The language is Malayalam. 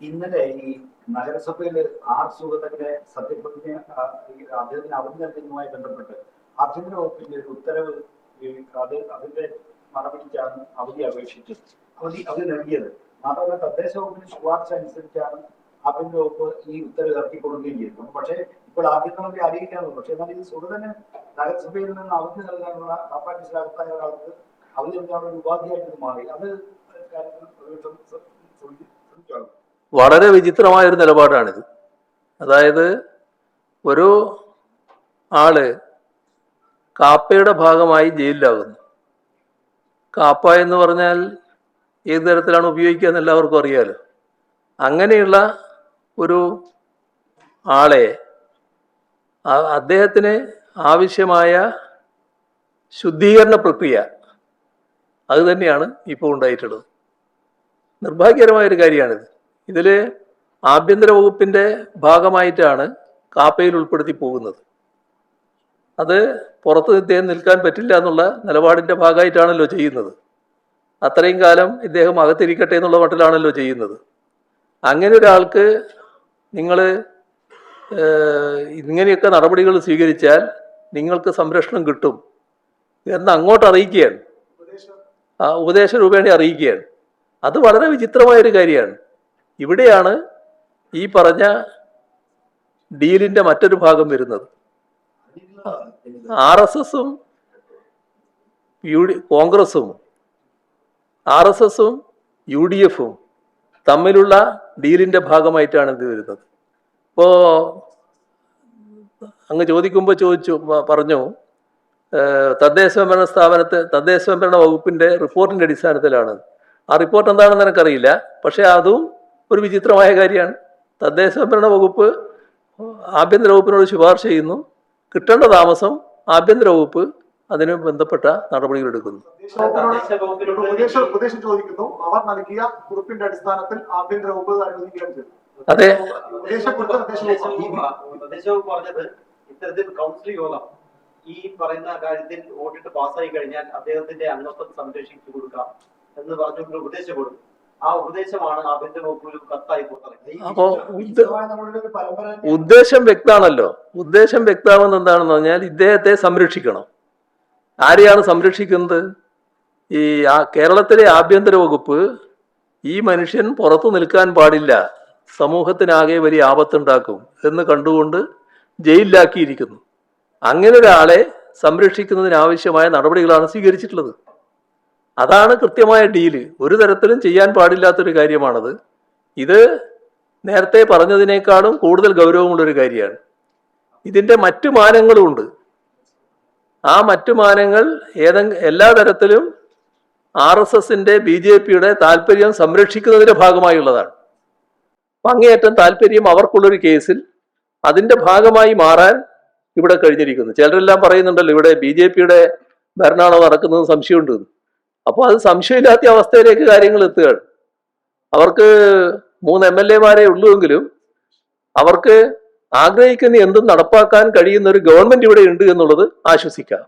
ഇന്നലെ ഈ നഗരസഭയിൽ ആർ സുഗതന്റെ സത്യപ്രതിജ്ഞ അദ്ദേഹത്തിന് അവധി നൽകുന്നതുമായി ബന്ധപ്പെട്ട് ആഭ്യന്തര വകുപ്പിന്റെ ഒരു ഉത്തരവ് അതിന്റെ നടപടിക്കാണ് അവധി അപേക്ഷിച്ചത്. അവധി നൽകിയത്. മാത്രമല്ല തദ്ദേശ വകുപ്പിന് ശുപാർശ അനുസരിച്ചാണ് ആഭ്യന്തര വകുപ്പ് ഈ ഉത്തരവ് ഇറക്കിക്കൊടുക്കുകയും ചെയ്തിരുന്നു. പക്ഷേ ഇപ്പോൾ ആഭ്യന്തരമന്ത്രി അറിയിക്കാനുള്ളൂ. പക്ഷേ എന്നാൽ ഈ സുഗതന് നഗരസഭയിൽ നിന്ന് അവധി നൽകാനുള്ള കാപ്പാറ്റിസിലകത്തായ ഒരാൾക്ക് അവധി നൽകാനുള്ള ഒരു ഉപാധിയായിട്ട് മാറി. അത് വളരെ വിചിത്രമായൊരു നിലപാടാണിത്. അതായത് ഒരു ആള് കാപ്പയുടെ ഭാഗമായി ജയിലിലാകുന്നു. കാപ്പ എന്ന് പറഞ്ഞാൽ ഏത് തരത്തിലാണ് ഉപയോഗിക്കുക എന്ന് എല്ലാവർക്കും അറിയാലോ. അങ്ങനെയുള്ള ഒരു ആളെ അദ്ദേഹത്തിന് ആവശ്യമായ ശുദ്ധീകരണ പ്രക്രിയ അത് തന്നെയാണ് ഇപ്പോൾ ഉണ്ടായിട്ടുള്ളത്. നിർഭാഗ്യകരമായൊരു കാര്യമാണിത്. ഇതിൽ ആഭ്യന്തര വകുപ്പിൻ്റെ ഭാഗമായിട്ടാണ് കാപ്പയിൽ ഉൾപ്പെടുത്തി പോകുന്നത്. അത് പുറത്ത് ഇദ്ദേഹം നിൽക്കാൻ പറ്റില്ല എന്നുള്ള നിലപാടിൻ്റെ ഭാഗമായിട്ടാണല്ലോ ചെയ്യുന്നത്. അത്രയും കാലം ഇദ്ദേഹം അകത്തിരിക്കട്ടെ എന്നുള്ള മട്ടിലാണല്ലോ ചെയ്യുന്നത്. അങ്ങനെ ഒരാൾക്ക് നിങ്ങൾ ഇങ്ങനെയൊക്കെ നടപടികൾ സ്വീകരിച്ചാൽ നിങ്ങൾക്ക് സംരക്ഷണം കിട്ടും എന്ന് അങ്ങോട്ട് അറിയിക്കുകയാണ്, ഉപദേശ രൂപേണ അറിയിക്കുകയാണ്. അത് വളരെ വിചിത്രമായൊരു കാര്യമാണ്. ഇവിടെയാണ് ഈ പറഞ്ഞ ഡീലിൻ്റെ മറ്റൊരു ഭാഗം വരുന്നത്. RSSും കോൺഗ്രസും RSSും UDFും തമ്മിലുള്ള ഡീലിൻ്റെ ഭാഗമായിട്ടാണ് ഇത് വരുന്നത്. ഇപ്പോൾ അങ്ങ് ചോദിക്കുമ്പോൾ പറഞ്ഞു തദ്ദേശ സ്വയംഭരണ വകുപ്പിൻ്റെ റിപ്പോർട്ടിൻ്റെ അടിസ്ഥാനത്തിലാണ്. ആ റിപ്പോർട്ട് എന്താണെന്ന് എനിക്കറിയില്ല. പക്ഷേ അതും ഒരു വിചിത്രമായ കാര്യമാണ്. തദ്ദേശ സ്വയംഭരണ വകുപ്പ് ആഭ്യന്തര വകുപ്പിനോട് ശുപാർശ ചെയ്യുന്നു. കിട്ടേണ്ട താമസം ആഭ്യന്തര വകുപ്പ് അതിന് ബന്ധപ്പെട്ട നടപടികൾ എടുക്കുന്നു. അതെ, ഇത്തരത്തിൽ കൗൺസിൽ യോഗം ഈ പറയുന്ന കാര്യത്തിൽ വോട്ടിട്ട് പാസ്സായി കഴിഞ്ഞാൽ അദ്ദേഹത്തിന്റെ അംഗത്വം സംരക്ഷിച്ചു കൊടുക്കാം എന്ന് പറഞ്ഞുകൊണ്ട് ഉപദേശം കൊടുക്കും. ആ ഉപദേശമാണ് ആഭ്യന്തര വകുപ്പിൽ കത്തായി പുറത്തിറങ്ങി. അപ്പോ ഉദ്ദേശം വ്യക്തമാണല്ലോ. ഉദ്ദേശം വ്യക്തമാകുന്നത് എന്താണെന്ന് പറഞ്ഞാൽ ഇദ്ദേഹത്തെ സംരക്ഷിക്കണം. ആരെയാണ് സംരക്ഷിക്കുന്നത്? ഈ കേരളത്തിലെ ആഭ്യന്തര വകുപ്പ് ഈ മനുഷ്യൻ പുറത്തു നിൽക്കാൻ പാടില്ല, സമൂഹത്തിനാകെ വലിയ ആപത്തുണ്ടാക്കും എന്ന് കണ്ടുകൊണ്ട് ജയിലിലാക്കിയിരിക്കുന്നു. അങ്ങനെ ഒരാളെ സംരക്ഷിക്കുന്നതിനാവശ്യമായ നടപടികളാണ് സ്വീകരിച്ചിട്ടുള്ളത്. അതാണ് കൃത്യമായ ഡീല്. ഒരു തരത്തിലും ചെയ്യാൻ പാടില്ലാത്തൊരു കാര്യമാണത്. ഇത് നേരത്തെ പറഞ്ഞതിനേക്കാളും കൂടുതൽ ഗൗരവമുള്ളൊരു കാര്യമാണ്. ഇതിൻ്റെ മറ്റു മാനങ്ങളുമുണ്ട്. ആ മറ്റു മാനങ്ങൾ എല്ലാ തരത്തിലും RSSന്റെ BJPയുടെ താല്പര്യം സംരക്ഷിക്കുന്നതിൻ്റെ ഭാഗമായുള്ളതാണ്. അങ്ങേയറ്റം താല്പര്യം അവർക്കുള്ളൊരു കേസിൽ അതിൻ്റെ ഭാഗമായി മാറാൻ ഇവിടെ കഴിഞ്ഞിരിക്കുന്നു. ചിലരെല്ലാം പറയുന്നുണ്ടല്ലോ ഇവിടെ BJPയുടെ ഭരണമാണോ നടക്കുന്നത് സംശയമുണ്ട്. അപ്പോൾ അത് സംശയമില്ലാത്ത അവസ്ഥയിലേക്ക് കാര്യങ്ങൾ എത്തുകയാണ്. അവർക്ക് 3 MLA ഉള്ളുവെങ്കിലും അവർക്ക് ആഗ്രഹിക്കുന്ന എന്തും നടപ്പാക്കാൻ കഴിയുന്ന ഒരു ഗവൺമെന്റ് ഇവിടെ ഉണ്ട് എന്നുള്ളത് ആശ്വസിക്കാം.